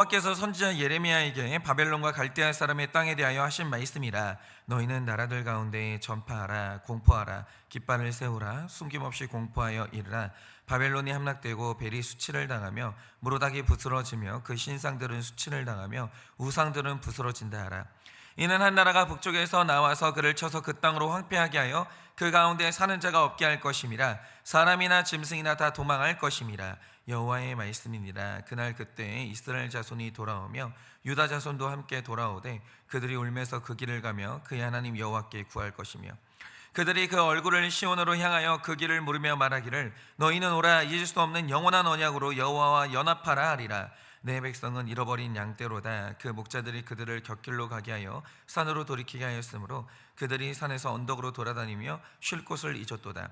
여호와께서 선지자 예레미야에게 바벨론과 갈대아 사람의 땅에 대하여 하신 말씀이라. 너희는 나라들 가운데 전파하라, 공포하라, 깃발을 세우라, 숨김없이 공포하여 이르라. 바벨론이 함락되고 벨이 수치를 당하며 무로닥이 부스러지며 그 신상들은 수치를 당하며 우상들은 부스러진다 하라. 이는 한 나라가 북쪽에서 나와서 그를 쳐서 그 땅으로 황폐하게 하여 그 가운데 사는 자가 없게 할 것임이라. 사람이나 짐승이나 다 도망할 것임이라. 여호와의 말씀이니라. 그날 그때 이스라엘 자손이 돌아오며 유다 자손도 함께 돌아오되 그들이 울면서 그 길을 가며 그의 하나님 여호와께 구할 것이며 그들이 그 얼굴을 시온으로 향하여 그 길을 물으며 말하기를 너희는 오라, 잊을 수 없는 영원한 언약으로 여호와와 연합하라 하리라. 내 백성은 잃어버린 양떼로다. 그 목자들이 그들을 곁길로 가게 하여 산으로 돌이키게 하였으므로 그들이 산에서 언덕으로 돌아다니며 쉴 곳을 잊었도다.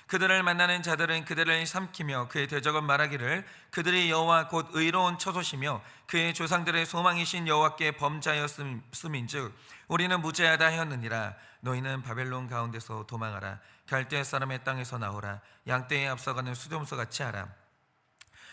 그들을 만나는 자들은 그들을 삼키며 그의 대적은 말하기를 그들이 여호와 곧 의로운 처소시며 그의 조상들의 소망이신 여호와께 범죄하였음인즉 우리는 무죄하다 하였느니라. 너희는 바벨론 가운데서 도망하라. 갈대아 사람의 땅에서 나오라. 양떼에 앞서가는 수렴소 같이 하라.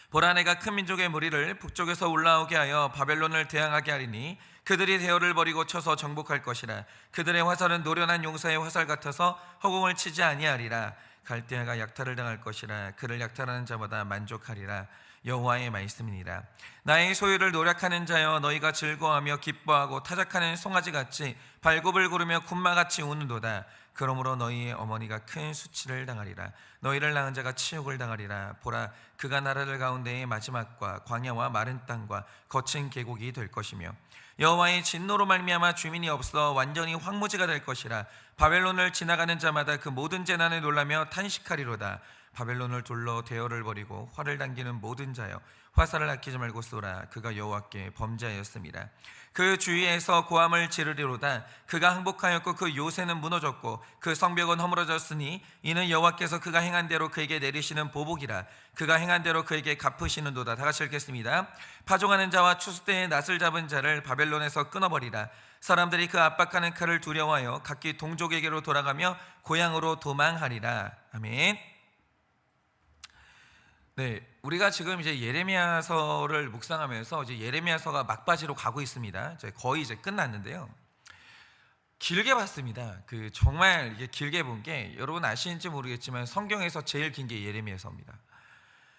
보라, 내가 큰 민족의 무리를 북쪽에서 올라오게 하여 바벨론을 대항하게 하리니 그들이 대열을 버리고 쳐서 정복할 것이라. 그들의 화살은 노련한 용사의 화살 같아서 허공을 치지 아니하리라. 갈대아가 약탈을 당할 것이라. 그를 약탈하는 자마다 만족하리라. 여호와의 말씀이니라. 나의 소유를 노력하는 자여, 너희가 즐거워하며 기뻐하고 타작하는 송아지같이 발굽을 구르며 군마같이 우는도다. 그러므로 너희의 어머니가 큰 수치를 당하리라. 너희를 낳은 자가 치욕을 당하리라. 보라, 그가 나라들 가운데의 마지막과 광야와 마른 땅과 거친 계곡이 될 것이며 여호와의 진노로 말미암아 주민이 없어 완전히 황무지가 될 것이라. 바벨론을 지나가는 자마다 그 모든 재난을 놀라며 탄식하리로다. 바벨론을 둘러 대열을 벌이고 활을 당기는 모든 자여, 화살을 아끼지 말고 쏘라. 그가 여호와께 범죄하였습니다. 그 주위에서 고함을 지르리로다. 그가 항복하였고 그 요새는 무너졌고 그 성벽은 허물어졌으니 이는 여호와께서 그가 행한 대로 그에게 내리시는 보복이라. 그가 행한 대로 그에게 갚으시는도다. 다 같이 읽겠습니다. 파종하는 자와 추수 때에 낫을 잡은 자를 바벨론에서 끊어버리라. 사람들이 그 압박하는 칼을 두려워하여 각기 동족에게로 돌아가며 고향으로 도망하리라. 아멘. 네, 우리가 지금 이제 예레미야서를 묵상하면서 이제 예레미야서가 막바지로 가고 있습니다. 거의 이제 끝났는데요. 길게 봤습니다. 정말 이게 길게 본 게 여러분 아시는지 모르겠지만 성경에서 제일 긴 게 예레미야서입니다.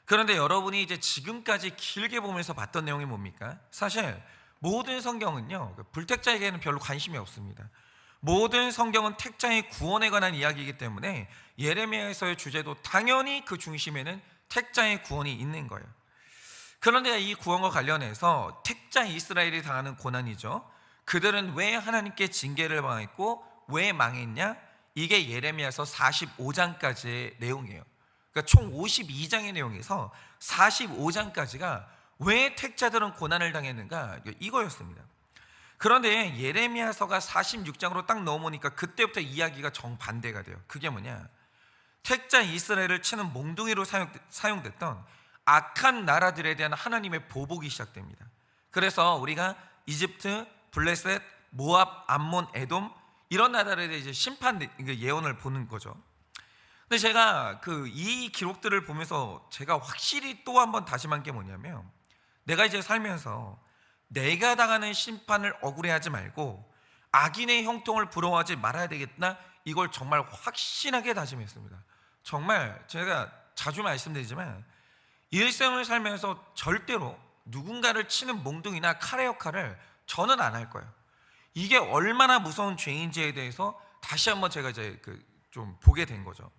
그런데 여러분이 이제 지금까지 길게 보면서 봤던 내용이 뭡니까? 사실 모든 성경은요, 불택자에게는 별로 관심이 없습니다. 모든 성경은 택자의 구원에 관한 이야기이기 때문에 예레미야서의 주제도 당연히 그 중심에는 택자의 구원이 있는 거예요. 그런데 이 구원과 관련해서 택자 이스라엘이 당하는 고난이죠. 그들은 왜 하나님께 징계를 당했고 왜 망했냐? 이게 예레미야서 45장까지의 내용이에요. 그러니까 총 52장의 내용에서 45장까지가 왜 택자들은 고난을 당했는가, 이거였습니다. 그런데 예레미야서가 46장으로 딱 넘어오니까 그때부터 이야기가 정반대가 돼요. 그게 뭐냐? 택자 이스라엘을 치는 몽둥이로 사용됐던 악한 나라들에 대한 하나님의 보복이 시작됩니다. 그래서 우리가 이집트, 블레셋, 모압, 암몬, 에돔 이런 나라들에 대해 이제 심판 예언을 보는 거죠. 근데 제가 이 기록들을 보면서 제가 확실히 또 한번 다짐한 게 뭐냐면, 내가 이제 살면서 내가 당하는 심판을 억울해하지 말고 악인의 형통을 부러워하지 말아야 되겠다, 이걸 정말 확신하게 다짐했습니다. 정말 제가 자주 말씀드리지만 일생을 살면서 절대로 누군가를 치는 몽둥이나 칼의 역할을 저는 안 할 거예요. 이게 얼마나 무서운 죄인지에 대해서 다시 한번 제가 이제 좀 보게 된 거죠.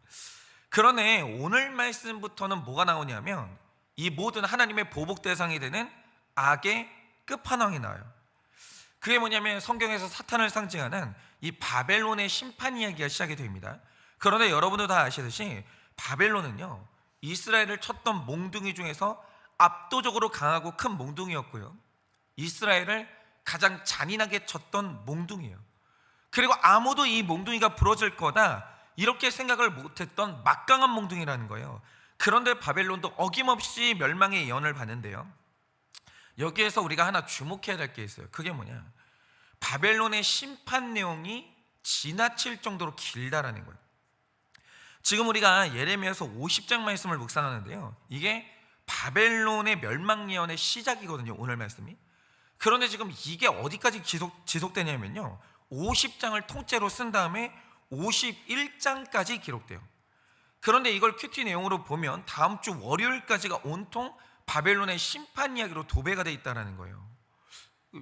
그러네, 오늘 말씀부터는 뭐가 나오냐면 이 모든 하나님의 보복 대상이 되는 악의 끝판왕이 나와요. 그게 뭐냐면 성경에서 사탄을 상징하는 이 바벨론의 심판 이야기가 시작이 됩니다. 그런데 여러분도 다 아시듯이 바벨론은요, 이스라엘을 쳤던 몽둥이 중에서 압도적으로 강하고 큰 몽둥이였고요, 이스라엘을 가장 잔인하게 쳤던 몽둥이에요. 그리고 아무도 이 몽둥이가 부러질 거다 이렇게 생각을 못했던 막강한 몽둥이라는 거예요. 그런데 바벨론도 어김없이 멸망의 예언을 받는데요, 여기에서 우리가 하나 주목해야 될 게 있어요. 그게 뭐냐? 바벨론의 심판 내용이 지나칠 정도로 길다라는 거예요. 지금 우리가 예레미야서 50장 말씀을 묵상하는데요, 이게 바벨론의 멸망 예언의 시작이거든요. 오늘 말씀이 그런데 지금 이게 어디까지 지속되냐면요, 50장을 통째로 쓴 다음에 51장까지 기록돼요. 그런데 이걸 큐티 내용으로 보면 다음 주 월요일까지가 온통 바벨론의 심판 이야기로 도배가 돼 있다는 거예요.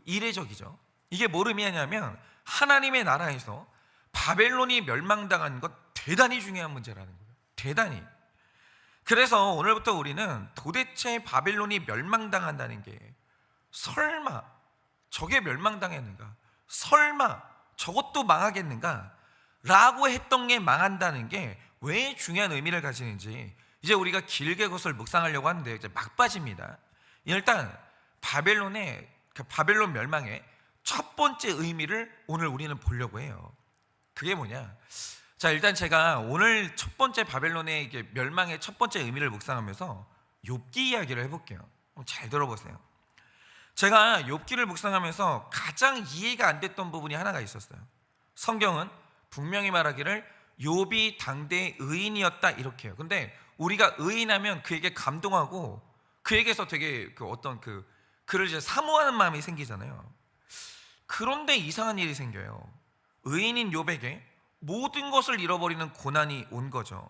이례적이죠. 이게 뭘 의미하냐면 하나님의 나라에서 바벨론이 멸망당한 것 대단히 중요한 문제라는 거예요. 대단히. 그래서 오늘부터 우리는 도대체 바벨론이 멸망당한다는 게 설마 저게 멸망당했는가? 설마 저것도 망하겠는가? 라고 했던 게 망한다는 게 왜 중요한 의미를 가지는지 이제 우리가 길게 그것을 묵상하려고 하는데 이제 막바지입니다. 일단 바벨론 멸망의 첫 번째 의미를 오늘 우리는 보려고 해요. 그게 뭐냐? 자, 일단 제가 오늘 첫 번째 바벨론의 멸망의 첫 번째 의미를 묵상하면서 욥기 이야기를 해볼게요. 잘 들어보세요. 제가 욥기를 묵상하면서 가장 이해가 안 됐던 부분이 하나가 있었어요. 성경은 분명히 말하기를 욥이 당대의 의인이었다 이렇게 해요. 근데 우리가 의인하면 그에게 감동하고 그에게서 되게 그를 이제 사모하는 마음이 생기잖아요. 그런데 이상한 일이 생겨요. 의인인 욥에게 모든 것을 잃어버리는 고난이 온 거죠.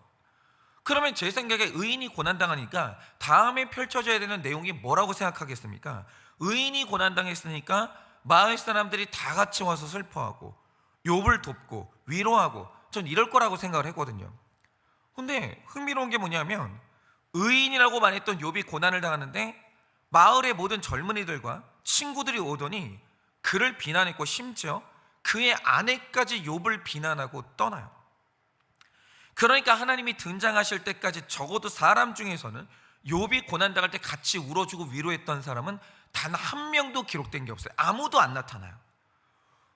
그러면 제 생각에 의인이 고난당하니까 다음에 펼쳐져야 되는 내용이 뭐라고 생각하겠습니까? 의인이 고난당했으니까 마을 사람들이 다 같이 와서 슬퍼하고 욥을 돕고 위로하고 전 이럴 거라고 생각을 했거든요. 근데 흥미로운 게 뭐냐면 의인이라고 말했던 욥이 고난을 당하는데 마을의 모든 젊은이들과 친구들이 오더니 그를 비난했고 심지어 그의 아내까지 욥을 비난하고 떠나요. 그러니까 하나님이 등장하실 때까지 적어도 사람 중에서는 욥이 고난당할 때 같이 울어주고 위로했던 사람은 단 한 명도 기록된 게 없어요. 아무도 안 나타나요.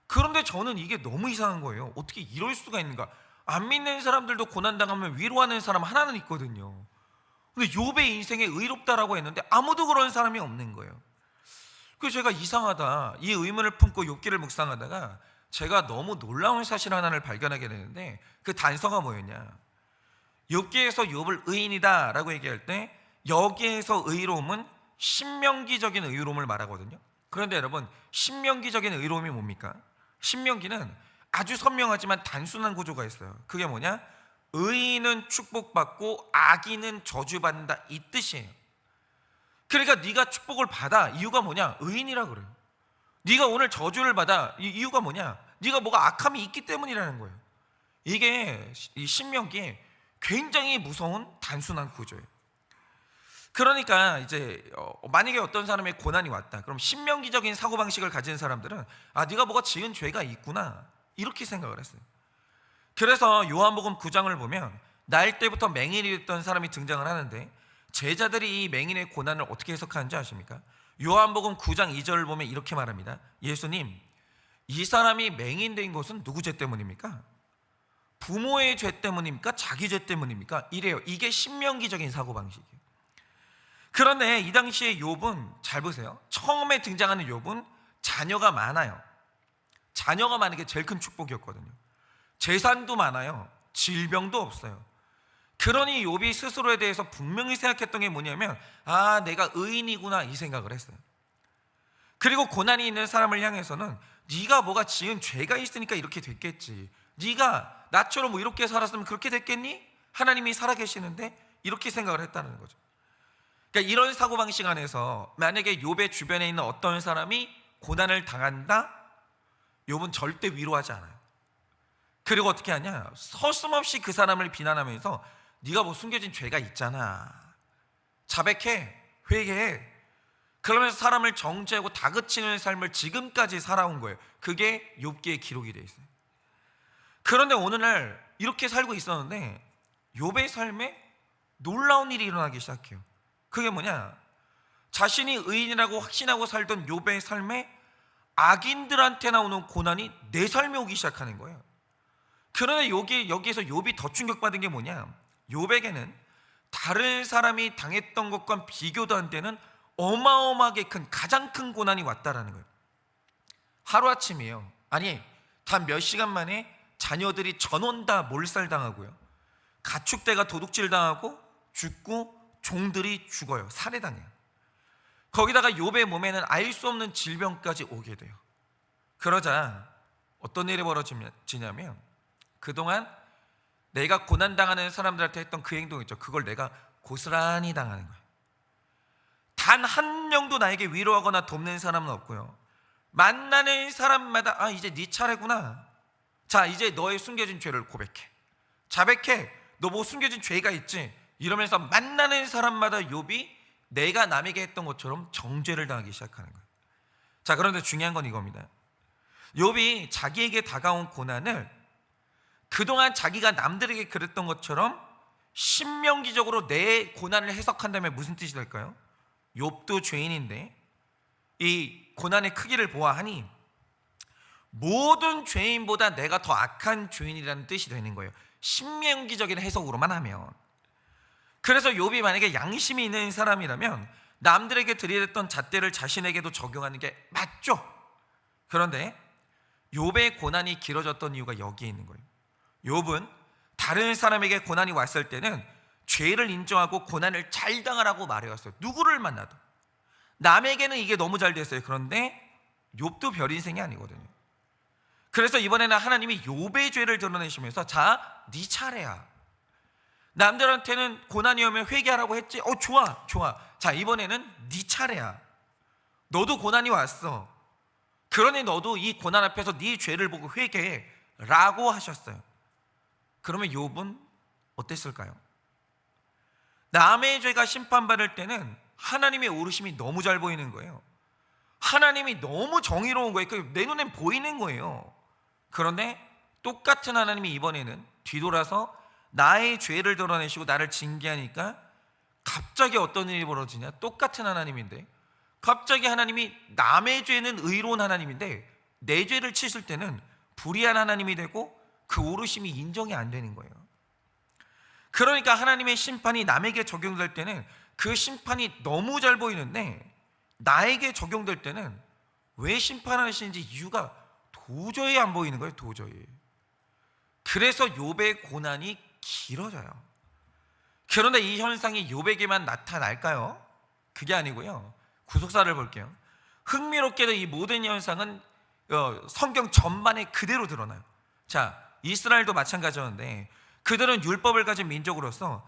그런데 저는 이게 너무 이상한 거예요. 어떻게 이럴 수가 있는가? 안 믿는 사람들도 고난당하면 위로하는 사람 하나는 있거든요. 근데 욥의 인생에 의롭다라고 했는데 아무도 그런 사람이 없는 거예요. 그래서 제가 이상하다 이 의문을 품고 욥기를 묵상하다가 제가 너무 놀라운 사실 하나를 발견하게 되는데 그 단서가 뭐였냐? 욥기에서 욥을 의인이다 라고 얘기할 때 여기에서 의로움은 신명기적인 의로움을 말하거든요. 그런데 여러분, 신명기적인 의로움이 뭡니까? 신명기는 아주 선명하지만 단순한 구조가 있어요. 그게 뭐냐? 의인은 축복받고 악인은 저주받는다 이 뜻이에요. 그러니까 네가 축복을 받아 이유가 뭐냐? 의인이라 그래요. 네가 오늘 저주를 받아 이유가 뭐냐? 네가 뭐가 악함이 있기 때문이라는 거예요. 이게 이 신명기에 굉장히 무서운 단순한 구조예요. 그러니까 이제 만약에 어떤 사람의 고난이 왔다 그럼 신명기적인 사고방식을 가진 사람들은 아, 네가 뭐가 지은 죄가 있구나 이렇게 생각을 했어요. 그래서 요한복음 9장을 보면 날 때부터 맹인이 됐던 사람이 등장을 하는데 제자들이 이 맹인의 고난을 어떻게 해석하는지 아십니까? 요한복음 9장 2절을 보면 이렇게 말합니다. 예수님, 이 사람이 맹인 된 것은 누구 죄 때문입니까? 부모의 죄 때문입니까? 자기 죄 때문입니까? 이래요. 이게 신명기적인 사고방식이에요. 그런데 이 당시에 욥은 잘 보세요. 처음에 등장하는 욥은 자녀가 많아요. 자녀가 많은 게 제일 큰 축복이었거든요. 재산도 많아요. 질병도 없어요. 그러니 욥이 스스로에 대해서 분명히 생각했던 게 뭐냐면 아, 내가 의인이구나 이 생각을 했어요. 그리고 고난이 있는 사람을 향해서는 네가 뭐가 지은 죄가 있으니까 이렇게 됐겠지. 네가 나처럼 뭐 이렇게 살았으면 그렇게 됐겠니? 하나님이 살아계시는데 이렇게 생각을 했다는 거죠. 그러니까 이런 사고방식 안에서 만약에 욥의 주변에 있는 어떤 사람이 고난을 당한다? 욥은 절대 위로하지 않아요. 그리고 어떻게 하냐? 서슴없이 그 사람을 비난하면서 네가 뭐 숨겨진 죄가 있잖아, 자백해, 회개해, 그러면서 사람을 정죄하고 다그치는 삶을 지금까지 살아온 거예요. 그게 욥기의 기록이 되어 있어요. 그런데 오늘날 이렇게 살고 있었는데 욥의 삶에 놀라운 일이 일어나기 시작해요. 그게 뭐냐? 자신이 의인이라고 확신하고 살던 욥의 삶에 악인들한테 나오는 고난이 내 삶에 오기 시작하는 거예요. 그런데 여기에서 욥이 더 충격받은 게 뭐냐? 욥에게는 다른 사람이 당했던 것과 비교도 안 되는 어마어마하게 큰 가장 큰 고난이 왔다라는 거예요. 하루아침이에요. 아니, 단 몇 시간 만에 자녀들이 전원 다 몰살당하고요, 가축대가 도둑질당하고 죽고 종들이 죽어요. 살해당해요. 거기다가 욥의 몸에는 알 수 없는 질병까지 오게 돼요. 그러자 어떤 일이 벌어지냐면 그동안 내가 고난당하는 사람들한테 했던 그 행동 있죠. 그걸 내가 고스란히 당하는 거예요. 단 한 명도 나에게 위로하거나 돕는 사람은 없고요. 만나는 사람마다 아 이제 네 차례구나. 자 이제 너의 숨겨진 죄를 고백해. 자백해. 너 뭐 숨겨진 죄가 있지? 이러면서 만나는 사람마다 욥이 내가 남에게 했던 것처럼 정죄를 당하기 시작하는 거예요. 자 그런데 중요한 건 이겁니다. 욥이 자기에게 다가온 고난을 그동안 자기가 남들에게 그랬던 것처럼 신명기적으로 내 고난을 해석한다면 무슨 뜻이 될까요? 욥도 죄인인데 이 고난의 크기를 보아하니 모든 죄인보다 내가 더 악한 죄인이라는 뜻이 되는 거예요. 신명기적인 해석으로만 하면. 그래서 욥이 만약에 양심이 있는 사람이라면 남들에게 들이댔던 잣대를 자신에게도 적용하는 게 맞죠. 그런데 욥의 고난이 길어졌던 이유가 여기에 있는 거예요. 욥은 다른 사람에게 고난이 왔을 때는 죄를 인정하고 고난을 잘 당하라고 말해왔어요. 누구를 만나도. 남에게는 이게 너무 잘 됐어요. 그런데 욥도 별 인생이 아니거든요. 그래서 이번에는 하나님이 욥의 죄를 드러내시면서 자, 네 차례야. 남들한테는 고난이 오면 회개하라고 했지. 좋아. 자, 이번에는 네 차례야. 너도 고난이 왔어. 그러니 너도 이 고난 앞에서 네 죄를 보고 회개해 라고 하셨어요. 그러면 욥은 어땠을까요? 남의 죄가 심판받을 때는 하나님의 오르심이 너무 잘 보이는 거예요. 하나님이 너무 정의로운 거예요. 내 눈엔 보이는 거예요. 그런데 똑같은 하나님이 이번에는 뒤돌아서 나의 죄를 드러내시고 나를 징계하니까 갑자기 어떤 일이 벌어지냐? 똑같은 하나님인데 갑자기 하나님이 남의 죄는 의로운 하나님인데 내 죄를 치실 때는 불의한 하나님이 되고 그 오르심이 인정이 안 되는 거예요. 그러니까 하나님의 심판이 남에게 적용될 때는 그 심판이 너무 잘 보이는데 나에게 적용될 때는 왜 심판하시는지 이유가 도저히 안 보이는 거예요. 도저히. 그래서 욥의 고난이 길어져요. 그런데 이 현상이 욥에게만 나타날까요? 그게 아니고요. 구속사를 볼게요. 흥미롭게도 이 모든 현상은 성경 전반에 그대로 드러나요. 자, 이스라엘도 마찬가지였는데 그들은 율법을 가진 민족으로서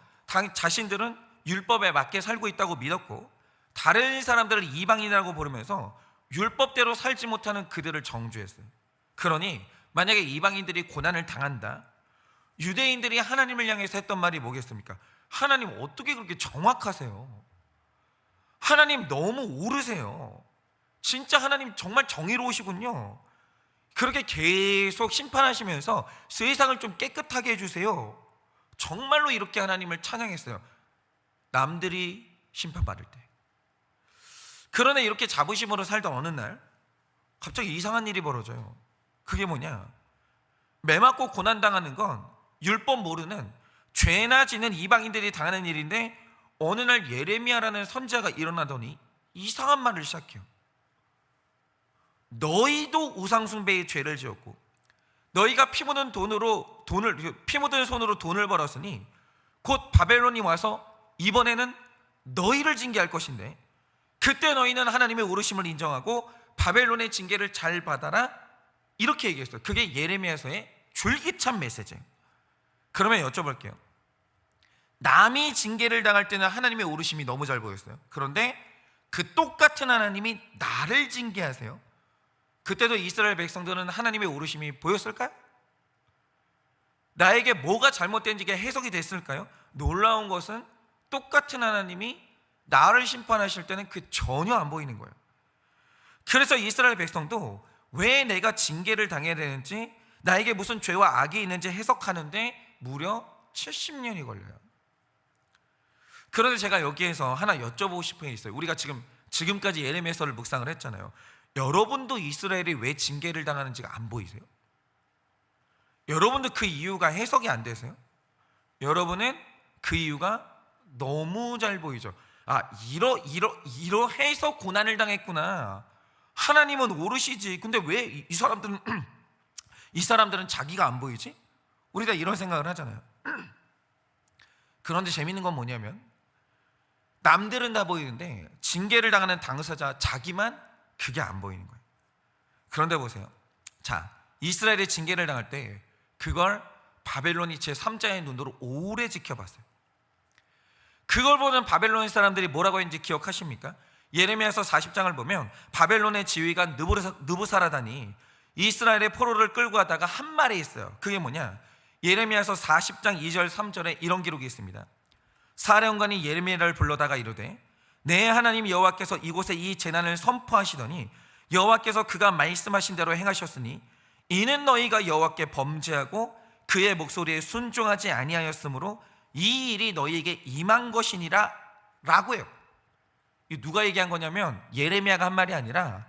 자신들은 율법에 맞게 살고 있다고 믿었고 다른 사람들을 이방인이라고 부르면서 율법대로 살지 못하는 그들을 정죄했어요. 그러니 만약에 이방인들이 고난을 당한다, 유대인들이 하나님을 향해서 했던 말이 뭐겠습니까? 하나님 어떻게 그렇게 정확하세요? 하나님 너무 오르세요. 진짜 하나님 정말 정의로우시군요. 그렇게 계속 심판하시면서 세상을 좀 깨끗하게 해주세요. 정말로 이렇게 하나님을 찬양했어요. 남들이 심판받을 때. 그러나 이렇게 자부심으로 살던 어느 날 갑자기 이상한 일이 벌어져요. 그게 뭐냐? 매맞고 고난당하는 건 율법 모르는 죄나 지는 이방인들이 당하는 일인데 어느 날 예레미야라는 선지자가 일어나더니 이상한 말을 시작해요. 너희도 우상숭배의 죄를 지었고 너희가 피 묻은 손으로 돈을 벌었으니 곧 바벨론이 와서 이번에는 너희를 징계할 것인데 그때 너희는 하나님의 오르심을 인정하고 바벨론의 징계를 잘 받아라 이렇게 얘기했어요. 그게 예레미야서의 줄기찬 메시지예요. 그러면 여쭤볼게요. 남이 징계를 당할 때는 하나님의 오르심이 너무 잘 보였어요. 그런데 그 똑같은 하나님이 나를 징계하세요. 그때도 이스라엘 백성들은 하나님의 오르심이 보였을까요? 나에게 뭐가 잘못된지가 해석이 됐을까요? 놀라운 것은 똑같은 하나님이 나를 심판하실 때는 그 전혀 안 보이는 거예요. 그래서 이스라엘 백성도 왜 내가 징계를 당해야 되는지 나에게 무슨 죄와 악이 있는지 해석하는데 무려 70년이 걸려요. 그런데 제가 여기에서 하나 여쭤보고 싶은 게 있어요. 우리가 지금까지 예레미야서를 묵상을 했잖아요. 여러분도 이스라엘이 왜 징계를 당하는지가 안 보이세요? 여러분도 그 이유가 해석이 안 되세요? 여러분은 그 이유가 너무 잘 보이죠. 이러해서 고난을 당했구나. 하나님은 오르시지. 근데 왜 이 사람들은 자기가 안 보이지? 우리가 이런 생각을 하잖아요. 그런데 재밌는 건 뭐냐면 남들은 다 보이는데 징계를 당하는 당사자 자기만 그게 안 보이는 거예요. 그런데 보세요. 자, 이스라엘이 징계를 당할 때 그걸 바벨론이 제3자의 눈으로 오래 지켜봤어요. 그걸 보는 바벨론 사람들이 뭐라고 했는지 기억하십니까? 예레미야서 40장을 보면 바벨론의 지휘관 느부사라단이 이스라엘의 포로를 끌고 가다가 한 말이 있어요. 그게 뭐냐? 예레미야서 40장 2절 3절에 이런 기록이 있습니다. 사령관이 예레미야를 불러다가 이르되 내 하나님 여호와께서 이곳에 이 재난을 선포하시더니 여호와께서 그가 말씀하신 대로 행하셨으니 이는 너희가 여호와께 범죄하고 그의 목소리에 순종하지 아니하였으므로 이 일이 너희에게 임한 것이니라 라고 해요. 이 누가 얘기한 거냐면 예레미야가 한 말이 아니라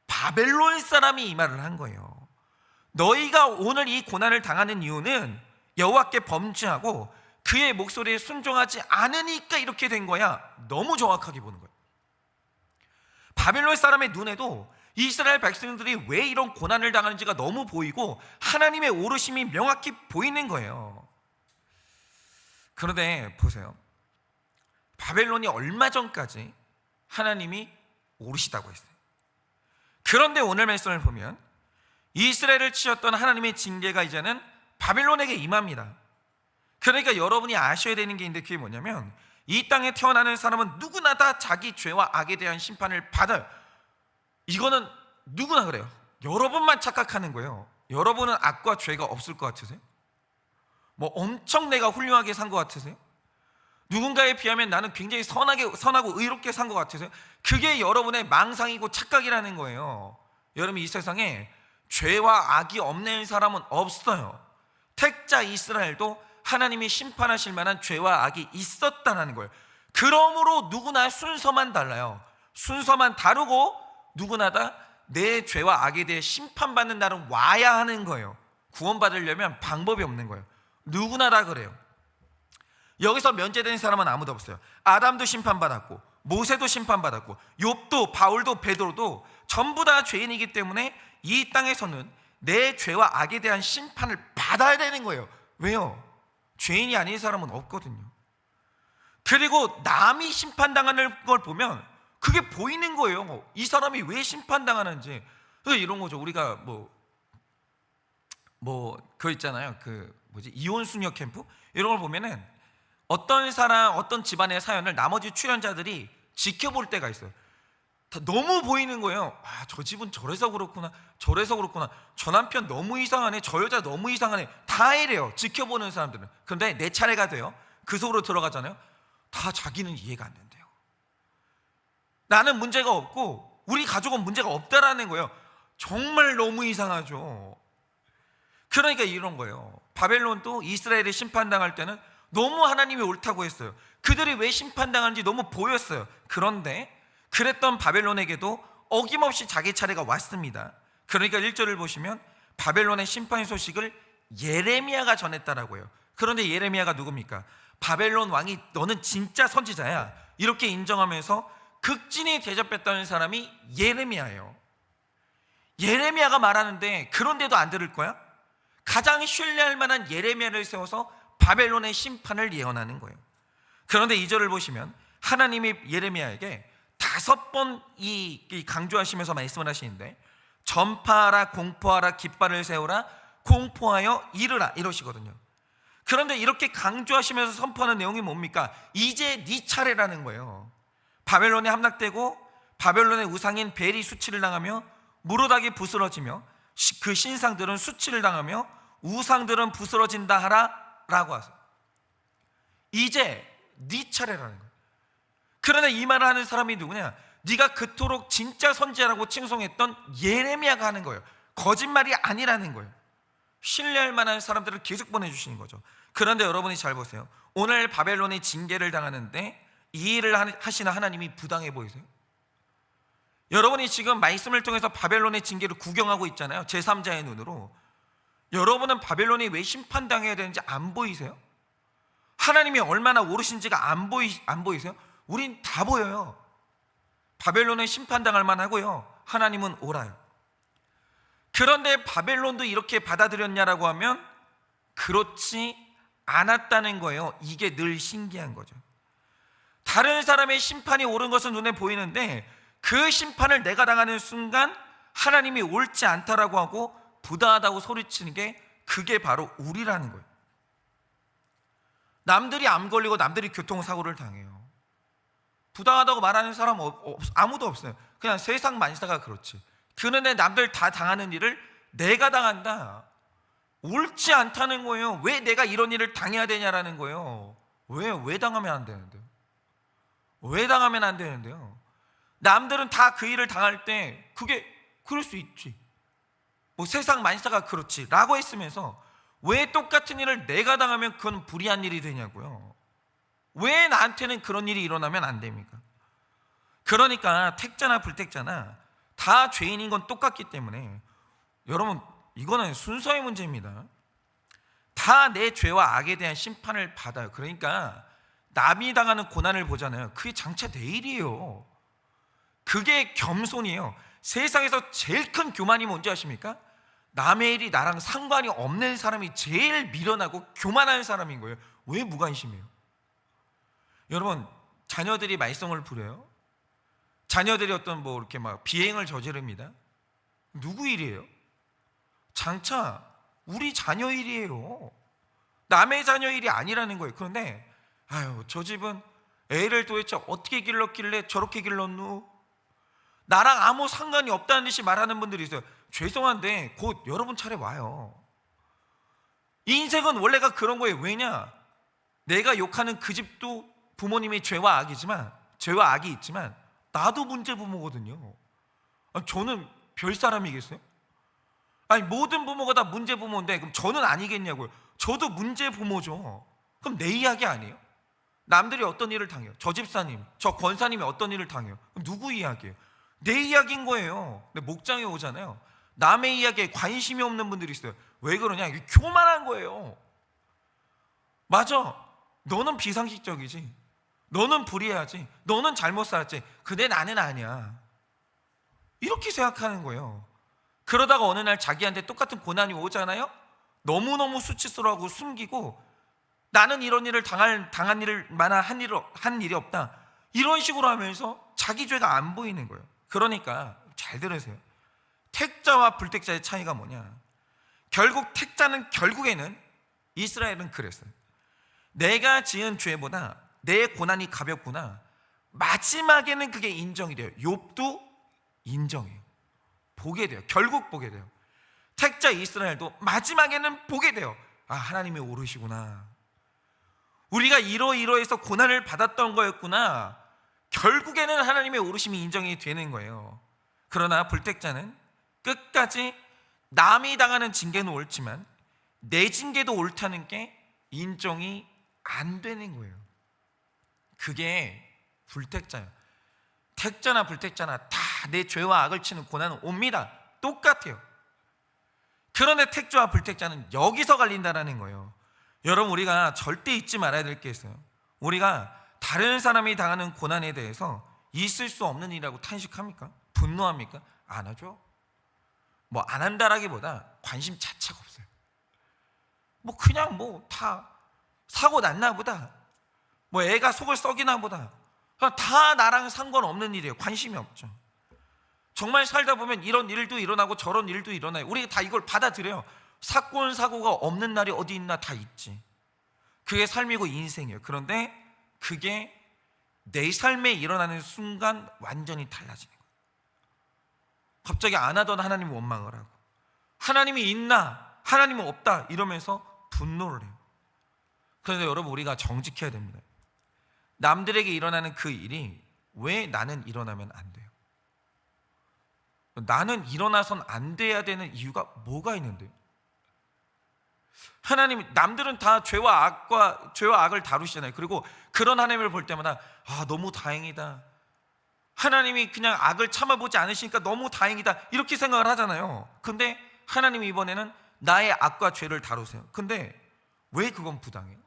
바벨론 사람이 이 말을 한 거예요. 너희가 오늘 이 고난을 당하는 이유는 여호와께 범죄하고 그의 목소리에 순종하지 않으니까 이렇게 된 거야. 너무 정확하게 보는 거예요. 바벨론 사람의 눈에도 이스라엘 백성들이 왜 이런 고난을 당하는지가 너무 보이고 하나님의 오르심이 명확히 보이는 거예요. 그런데 보세요. 바벨론이 얼마 전까지 하나님이 오르시다고 했어요. 그런데 오늘 말씀을 보면 이스라엘을 치셨던 하나님의 징계가 이제는 바벨론에게 임합니다. 그러니까 여러분이 아셔야 되는 게 있는데 그게 뭐냐면 이 땅에 태어나는 사람은 누구나 다 자기 죄와 악에 대한 심판을 받아요. 이거는 누구나 그래요. 여러분만 착각하는 거예요. 여러분은 악과 죄가 없을 것 같으세요? 뭐 엄청 내가 훌륭하게 산 것 같으세요? 누군가에 비하면 나는 굉장히 선하고 의롭게 산 것 같으세요? 그게 여러분의 망상이고 착각이라는 거예요. 여러분, 이 세상에 죄와 악이 없는 사람은 없어요. 택자 이스라엘도 하나님이 심판하실 만한 죄와 악이 있었다는 거예요. 그러므로 누구나 순서만 달라요. 순서만 다르고 누구나 다 내 죄와 악에 대해 심판받는 날은 와야 하는 거예요. 구원받으려면 방법이 없는 거예요. 누구나 다 그래요. 여기서 면제된 사람은 아무도 없어요. 아담도 심판받았고 모세도 심판받았고 욥도 바울도 베드로도 전부 다 죄인이기 때문에 이 땅에서는 내 죄와 악에 대한 심판을 받아야 되는 거예요. 왜요? 죄인이 아닌 사람은 없거든요. 그리고 남이 심판당하는 걸 보면 그게 보이는 거예요. 이 사람이 왜 심판당하는지. 그래서 이런 거죠. 우리가 그거 있잖아요. 이혼 수녀 캠프 이런 걸 보면은 어떤 사람, 어떤 집안의 사연을 나머지 출연자들이 지켜볼 때가 있어요. 다 너무 보이는 거예요. 아, 저 집은 저래서 그렇구나, 저래서 그렇구나, 저 남편 너무 이상하네, 저 여자 너무 이상하네, 다 이래요. 지켜보는 사람들은. 그런데 내 차례가 돼요. 그 속으로 들어가잖아요. 다 자기는 이해가 안 된대요. 나는 문제가 없고 우리 가족은 문제가 없다라는 거예요. 정말 너무 이상하죠. 그러니까 이런 거예요. 바벨론도 이스라엘이 심판당할 때는 너무 하나님이 옳다고 했어요. 그들이 왜 심판당하는지 너무 보였어요. 그런데 그랬던 바벨론에게도 어김없이 자기 차례가 왔습니다. 그러니까 1절을 보시면 바벨론의 심판 소식을 예레미야가 전했다라고 해요. 그런데 예레미야가 누굽니까? 바벨론 왕이 너는 진짜 선지자야 이렇게 인정하면서 극진히 대접했다는 사람이 예레미야예요. 예레미야가 말하는데 그런데도 안 들을 거야? 가장 신뢰할 만한 예레미야를 세워서 바벨론의 심판을 예언하는 거예요. 그런데 2절을 보시면 하나님이 예레미야에게 5번 이 강조하시면서 말씀을 하시는데 전파하라, 공포하라, 깃발을 세우라, 공포하여 이르라 이러시거든요. 그런데 이렇게 강조하시면서 선포하는 내용이 뭡니까? 이제 네 차례라는 거예요. 바벨론에 함락되고 바벨론의 우상인 벨이 수치를 당하며 무로닥이 부스러지며 그 신상들은 수치를 당하며 우상들은 부스러진다 하라 라고 하세요. 이제 네 차례라는 거예요. 그러나 이 말을 하는 사람이 누구냐? 네가 그토록 진짜 선지자라고 칭송했던 예레미야가 하는 거예요. 거짓말이 아니라는 거예요. 신뢰할 만한 사람들을 계속 보내주시는 거죠. 그런데 여러분이 잘 보세요. 오늘 바벨론이 징계를 당하는데 이 일을 하시는 하나님이 부당해 보이세요? 여러분이 지금 말씀을 통해서 바벨론의 징계를 구경하고 있잖아요. 제3자의 눈으로. 여러분은 바벨론이 왜 심판당해야 되는지 안 보이세요? 하나님이 얼마나 오르신지가 안 보이세요? 우린 다 보여요. 바벨론은 심판당할 만하고요, 하나님은 옳아요. 그런데 바벨론도 이렇게 받아들였냐라고 하면 그렇지 않았다는 거예요. 이게 늘 신기한 거죠. 다른 사람의 심판이 옳은 것은 눈에 보이는데 그 심판을 내가 당하는 순간 하나님이 옳지 않다라고 하고 부당하다고 소리치는 게 그게 바로 우리라는 거예요. 남들이 암 걸리고 남들이 교통사고를 당해요. 부당하다고 말하는 사람 아무도 없어요. 그냥 세상 만사가 그렇지. 그런데 남들 다 당하는 일을 내가 당한다, 옳지 않다는 거예요. 왜 내가 이런 일을 당해야 되냐라는 거예요. 왜 당하면 안 되는데요? 왜 당하면 안 되는데요? 남들은 다 그 일을 당할 때 그게 그럴 수 있지, 뭐 세상 만사가 그렇지 라고 했으면서 왜 똑같은 일을 내가 당하면 그건 불의한 일이 되냐고요. 왜 나한테는 그런 일이 일어나면 안 됩니까? 그러니까 택자나 불택자나 다 죄인인 건 똑같기 때문에 여러분, 이거는 순서의 문제입니다. 다 내 죄와 악에 대한 심판을 받아요. 그러니까 남이 당하는 고난을 보잖아요. 그게 장차 내 일이에요. 그게 겸손이에요. 세상에서 제일 큰 교만이 뭔지 아십니까? 남의 일이 나랑 상관이 없는 사람이 제일 미련하고 교만한 사람인 거예요. 왜 무관심해요? 여러분, 자녀들이 말썽을 부려요. 자녀들이 어떤 뭐 이렇게 막 비행을 저지릅니다. 누구 일이에요? 장차 우리 자녀 일이에요. 남의 자녀 일이 아니라는 거예요. 그런데 아유, 저 집은 애를 도대체 어떻게 길렀길래 저렇게 길렀누? 나랑 아무 상관이 없다는 듯이 말하는 분들이 있어요. 죄송한데 곧 여러분 차례 와요. 인생은 원래가 그런 거예요. 왜냐? 내가 욕하는 그 집도 부모님의 죄와 악이 있지만 나도 문제 부모거든요. 저는 별 사람이겠어요? 아니, 모든 부모가 다 문제 부모인데 그럼 저는 아니겠냐고요. 저도 문제 부모죠. 그럼 내 이야기 아니에요? 남들이 어떤 일을 당해요? 저 집사님, 저 권사님이 어떤 일을 당해요? 그럼 누구 이야기예요? 내 이야기인 거예요. 근데 목장에 오잖아요. 남의 이야기에 관심이 없는 분들이 있어요. 왜 그러냐? 이게 교만한 거예요. 맞아, 너는 비상식적이지, 너는 불의하지, 너는 잘못 살았지, 근데 나는 아니야, 이렇게 생각하는 거예요. 그러다가 어느 날 자기한테 똑같은 고난이 오잖아요. 너무너무 수치스러워하고 숨기고 나는 이런 일을 당한 일을 한 일이 없다, 이런 식으로 하면서 자기 죄가 안 보이는 거예요. 그러니까 잘 들으세요. 택자와 불택자의 차이가 뭐냐? 결국 택자는 결국에는, 이스라엘은 그랬어요. 내가 지은 죄보다 내 고난이 가볍구나, 마지막에는 그게 인정이 돼요. 욥도 인정해요. 보게 돼요. 결국 보게 돼요. 택자 이스라엘도 마지막에는 보게 돼요. 아, 하나님이 오르시구나, 우리가 이러이러해서 고난을 받았던 거였구나. 결국에는 하나님의 오르심이 인정이 되는 거예요. 그러나 불택자는 끝까지 남이 당하는 징계는 옳지만 내 징계도 옳다는 게 인정이 안 되는 거예요. 그게 불택자예요. 택자나 불택자나 다 내 죄와 악을 치는 고난은 옵니다. 똑같아요. 그런데 택자와 불택자는 여기서 갈린다는 거예요. 여러분, 우리가 절대 잊지 말아야 될 게 있어요. 우리가 다른 사람이 당하는 고난에 대해서 있을 수 없는 일이라고 탄식합니까? 분노합니까? 안 하죠. 뭐 안 한다라기보다 관심 자체가 없어요. 뭐 그냥 뭐 다 사고 났나 보다, 뭐 애가 속을 썩이나 보다, 그냥 다 나랑 상관없는 일이에요. 관심이 없죠. 정말 살다 보면 이런 일도 일어나고 저런 일도 일어나요. 우리가 다 이걸 받아들여요. 사건 사고가 없는 날이 어디 있나, 다 있지. 그게 삶이고 인생이에요. 그런데 그게 내 삶에 일어나는 순간 완전히 달라지는 거예요. 갑자기 안 하던 하나님을 원망을 하고, 하나님이 있나, 하나님은 없다 이러면서 분노를 해요. 그런데 여러분, 우리가 정직해야 됩니다. 남들에게 일어나는 그 일이 왜 나는 일어나면 안 돼요? 나는 일어나선 안 돼야 되는 이유가 뭐가 있는데요? 하나님, 남들은 다 죄와 악을 다루시잖아요. 그리고 그런 하나님을 볼 때마다 아, 너무 다행이다, 하나님이 그냥 악을 참아보지 않으시니까 너무 다행이다, 이렇게 생각을 하잖아요. 근데 하나님이 이번에는 나의 악과 죄를 다루세요. 근데 왜 그건 부당해요?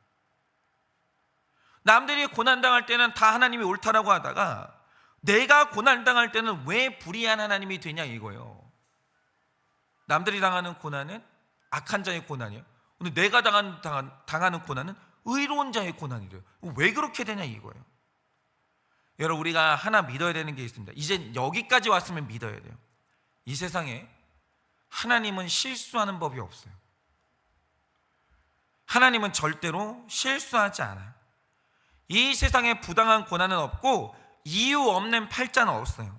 남들이 고난당할 때는 다 하나님이 옳다라고 하다가 내가 고난당할 때는 왜 불의한 하나님이 되냐, 이거예요. 남들이 당하는 고난은 악한 자의 고난이에요. 근데 내가 당하는 고난은 의로운 자의 고난이래요. 왜 그렇게 되냐, 이거예요. 여러분, 우리가 하나 믿어야 되는 게 있습니다. 이제 여기까지 왔으면 믿어야 돼요. 이 세상에 하나님은 실수하는 법이 없어요. 하나님은 절대로 실수하지 않아요. 이 세상에 부당한 고난은 없고 이유 없는 팔자는 없어요.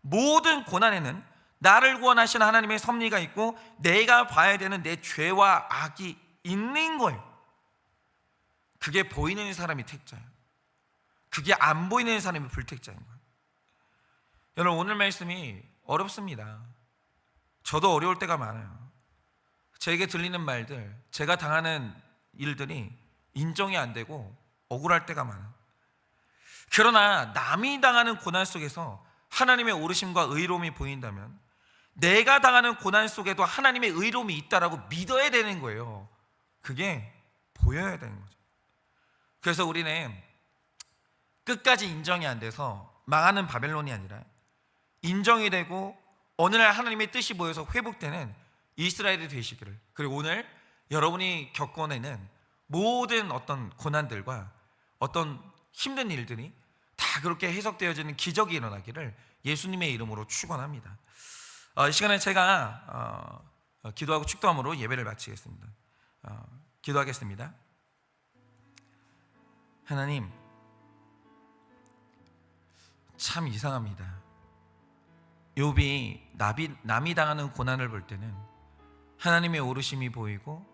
모든 고난에는 나를 구원하신 하나님의 섭리가 있고 내가 봐야 되는 내 죄와 악이 있는 거예요. 그게 보이는 사람이 택자예요. 그게 안 보이는 사람이 불택자인 거예요. 여러분, 오늘 말씀이 어렵습니다. 저도 어려울 때가 많아요. 제게 들리는 말들, 제가 당하는 일들이 인정이 안 되고 억울할 때가 많아요. 그러나 남이 당하는 고난 속에서 하나님의 오르심과 의로움이 보인다면 내가 당하는 고난 속에도 하나님의 의로움이 있다라고 믿어야 되는 거예요. 그게 보여야 되는 거죠. 그래서 우리는 끝까지 인정이 안 돼서 망하는 바벨론이 아니라 인정이 되고 어느 날 하나님의 뜻이 보여서 회복되는 이스라엘이 되시기를, 그리고 오늘 여러분이 겪어내는 모든 어떤 고난들과 어떤 힘든 일들이 다 그렇게 해석되어지는 기적이 일어나기를 예수님의 이름으로 축원합니다. 이 시간에 제가 기도하고 축도함으로 예배를 마치겠습니다. 기도하겠습니다. 하나님, 참 이상합니다. 욥이 남이 당하는 고난을 볼 때는 하나님의 오르심이 보이고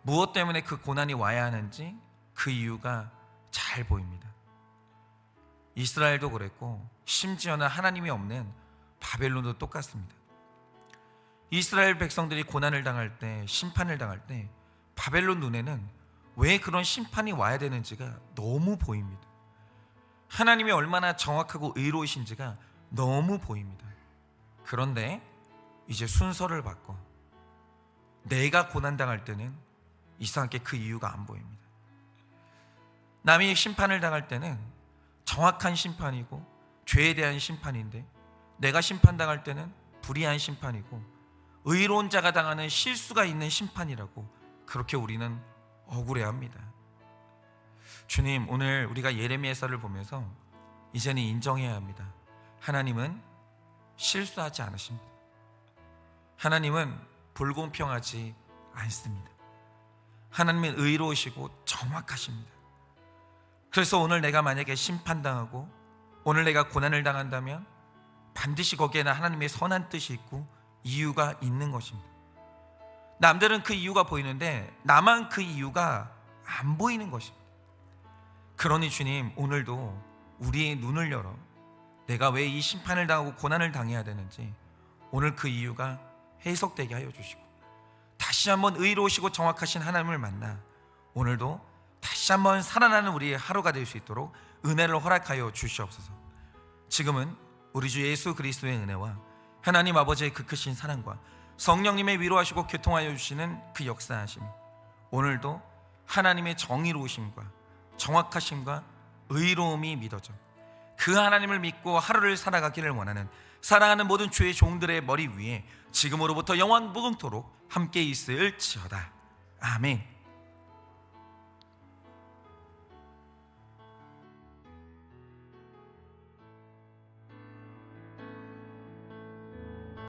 무엇 때문에 그 고난이 와야 하는지 그 이유가 잘 보입니다. 이스라엘도 그랬고 심지어는 하나님이 없는 바벨론도 똑같습니다. 이스라엘 백성들이 고난을 당할 때, 심판을 당할 때 바벨론 눈에는 왜 그런 심판이 와야 되는지가 너무 보입니다. 하나님이 얼마나 정확하고 의로우신지가 너무 보입니다. 그런데 이제 순서를 바꿔 내가 고난당할 때는 이상하게 그 이유가 안 보입니다. 남이 심판을 당할 때는 정확한 심판이고 죄에 대한 심판인데 내가 심판당할 때는 불의한 심판이고 의로운 자가 당하는 실수가 있는 심판이라고 그렇게 우리는 억울해합니다. 주님, 오늘 우리가 예레미야서를 보면서 이제는 인정해야 합니다. 하나님은 실수하지 않으십니다. 하나님은 불공평하지 않습니다. 하나님은 의로우시고 정확하십니다. 그래서 오늘 내가 만약에 심판당하고 오늘 내가 고난을 당한다면 반드시 거기에는 하나님의 선한 뜻이 있고 이유가 있는 것입니다. 남들은 그 이유가 보이는데 나만 그 이유가 안 보이는 것입니다. 그러니 주님, 오늘도 우리의 눈을 열어 내가 왜 이 심판을 당하고 고난을 당해야 되는지 오늘 그 이유가 해석되게 하여 주시고 다시 한번 의로우시고 정확하신 하나님을 만나 오늘도 다시 한번 살아나는 우리의 하루가 될 수 있도록 은혜를 허락하여 주시옵소서. 지금은 우리 주 예수 그리스도의 은혜와 하나님 아버지의 그 크신 사랑과 성령님의 위로하시고 교통하여 주시는 그 역사하심이 오늘도 하나님의 정의로우심과 정확하심과 의로움이 믿어져 그 하나님을 믿고 하루를 살아가기를 원하는 사랑하는 모든 주의 종들의 머리 위에 지금으로부터 영원 무궁토록 함께 있을지어다. 아멘.